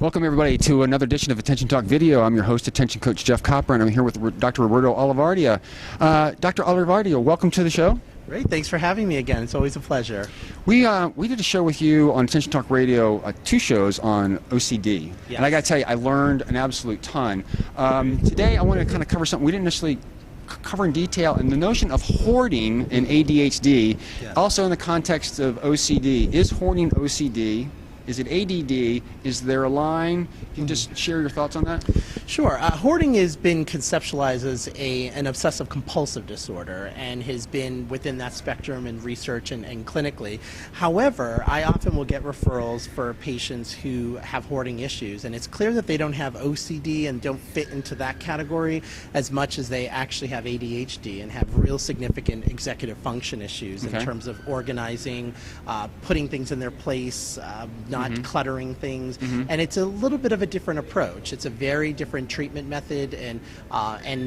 Welcome everybody to another edition of Attention Talk Video. I'm your host, Attention Coach Jeff Copper, and I'm here with Dr. Roberto Olivardia. Dr. Olivardia, welcome to the show. Great, thanks for having me again. It's always a pleasure. We did a show with you on Attention Talk Radio, 2 shows on OCD. Yes. And I got to tell you, I learned an absolute ton. Today I want to kind of cover something we didn't necessarily cover in detail, and the notion of hoarding and ADHD, Yes. also in the context of OCD. Is hoarding OCD? Is it ADD? Is there a line? Can you just share your thoughts on that? Sure. Hoarding has been conceptualized as an obsessive-compulsive disorder and has been within that spectrum in research and clinically. However, I often will get referrals for patients who have hoarding issues, and it's clear that they don't have OCD and don't fit into that category as much as they actually have ADHD and have real significant executive function issues in terms of organizing, putting things in their place, not cluttering things, and it's a little bit of a different approach. It's a very different treatment method, and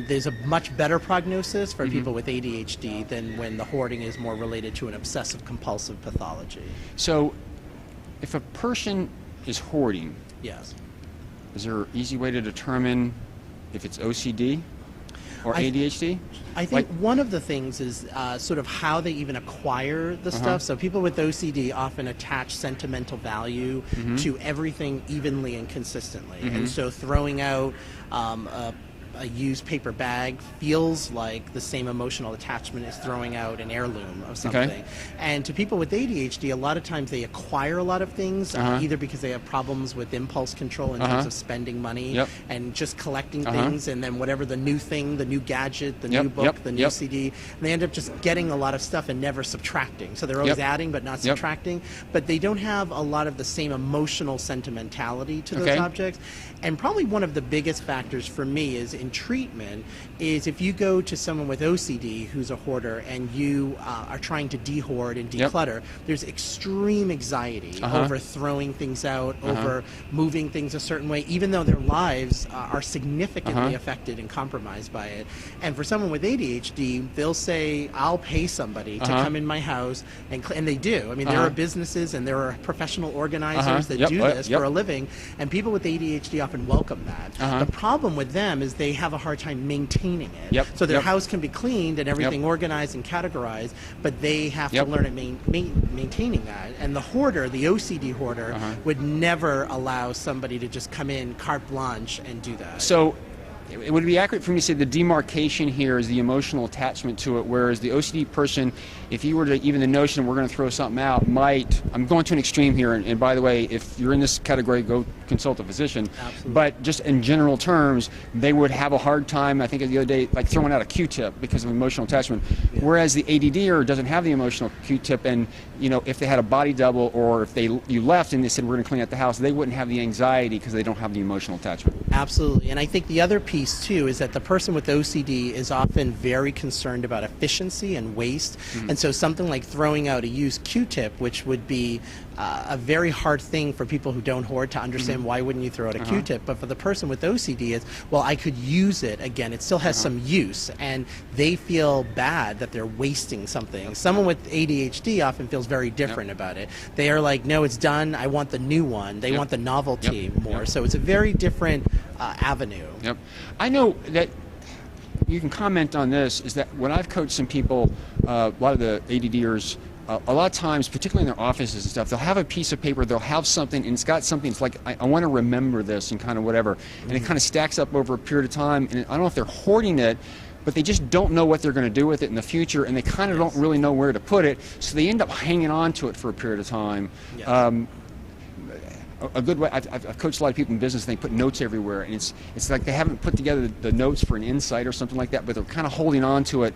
there's a much better prognosis for people with ADHD than when the hoarding is more related to an obsessive-compulsive pathology. So, if a person is hoarding, Yes. is there an easy way to determine if it's OCD or ADHD? I think one of the things is sort of how they even acquire the stuff. So people with OCD often attach sentimental value to everything evenly and consistently. And so throwing out a used paper bag feels like the same emotional attachment as throwing out an heirloom of something. Okay. And to people with ADHD, a lot of times they acquire a lot of things, either because they have problems with impulse control in terms of spending money and just collecting things, and then whatever the new thing, the new gadget, the new book, the new CD, and they end up just getting a lot of stuff and never subtracting. So they're always adding but not subtracting, but they don't have a lot of the same emotional sentimentality to those objects. And probably one of the biggest factors for me is in treatment is if you go to someone with OCD who's a hoarder and you are trying to de-hoard and declutter, there's extreme anxiety over throwing things out, over moving things a certain way, even though their lives are significantly affected and compromised by it. And for someone with ADHD, they'll say, I'll pay somebody to come in my house, and they do. I mean, there are businesses and there are professional organizers that do this for a living, and people with ADHD often welcome that. The problem with them is they have a hard time maintaining it. So their house can be cleaned and everything organized and categorized, but they have to learn at maintaining that. And the hoarder, the OCD hoarder, would never allow somebody to just come in carte blanche and do that. So, it would be accurate for me to say the demarcation here is the emotional attachment to it, whereas the OCD person, if you were to, even the notion we're going to throw something out might, I'm going to an extreme here, and by the way, if you're in this category, go consult a physician. Absolutely. But just in general terms, they would have a hard time, I think the other day, like throwing out a Q-tip because of emotional attachment, whereas the ADDer doesn't have the emotional Q-tip, and you know, if they had a body double or if you left and they said we're going to clean out the house, they wouldn't have the anxiety because they don't have the emotional attachment. Absolutely, and I think the other piece too is that the person with OCD is often very concerned about efficiency and waste, and so something like throwing out a used Q-tip, which would be a very hard thing for people who don't hoard to understand. Why wouldn't you throw out a Q-tip? But for the person with OCD, it's, well, I could use it again. It still has some use, and they feel bad that they're wasting something. Someone with ADHD often feels very different about it. They are like, no, it's done. I want the new one. They want the novelty more. So it's a very different avenue. I know that you can comment on this, is that when I've coached some people, a lot of the ADDers, a lot of times, particularly in their offices and stuff, they'll have a piece of paper, they'll have something, and it's got something, it's like, I want to remember this and kind of whatever, and it kind of stacks up over a period of time, and I don't know if they're hoarding it, but they just don't know what they're going to do with it in the future, and they kind of don't really know where to put it, so they end up hanging on to it for a period of time. A good way, I've coached a lot of people in business, and they put notes everywhere, and it's like they haven't put together the notes for an insight or something like that, but they're kind of holding on to it.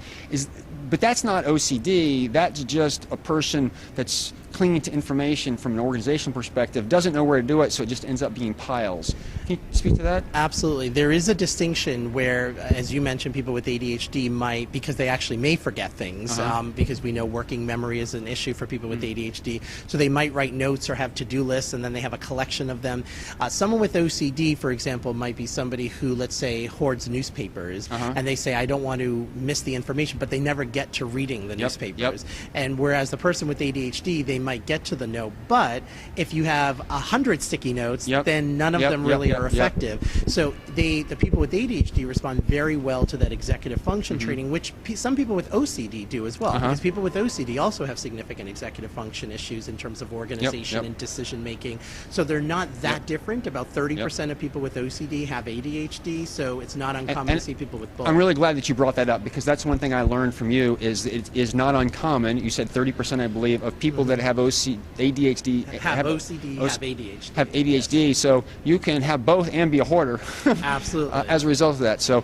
But that's not OCD, that's just a person that's clinging to information from an organizational perspective, doesn't know where to do it, so it just ends up being piles. Can you speak to that? Absolutely. There is a distinction where, as you mentioned, people with ADHD might, because they actually may forget things, because we know working memory is an issue for people with ADHD, so they might write notes or have to-do lists, and then they have a collection of them. Someone with OCD, for example, might be somebody who, let's say, hoards newspapers, and they say, I don't want to miss the information, but they never get to reading the newspapers. And whereas the person with ADHD, they might get to the note, but if you have 100 sticky notes, then none of them really are effective. So the people with ADHD respond very well to that executive function training, which some people with OCD do as well, because people with OCD also have significant executive function issues in terms of organization and decision making. So they're not that different. About 30% of people with OCD have ADHD, so it's not uncommon to see people with both. I'm really glad that you brought that up, because that's one thing I learned from you, is it is not uncommon. You said 30%, I believe, of people that have ADHD have OCD, have ADHD. Have ADHD, so you can have both and be a hoarder. Absolutely. As a result of that. So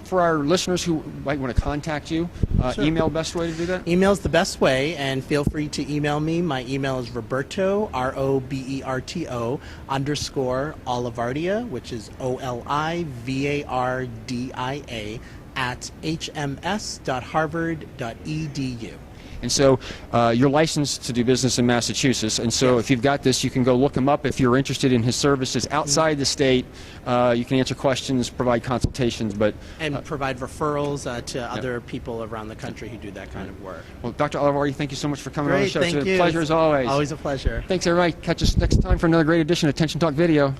for our listeners who might want to contact you, email best way to do that? Email's the best way, and feel free to email me. My email is Roberto, Roberto, _ Olivardia, which is Olivardia, at hms.harvard.edu. And so you're licensed to do business in Massachusetts, and so if you've got this, you can go look him up if you're interested in his services outside the state. You can answer questions, provide consultations, and provide referrals to other people around the country who do that kind of work. Well, Dr. Olivardia, thank you so much for coming on the show. Thank It's you. a pleasure as always. Always a pleasure. Thanks, everybody. Catch us next time for another great edition of Attention Talk Video.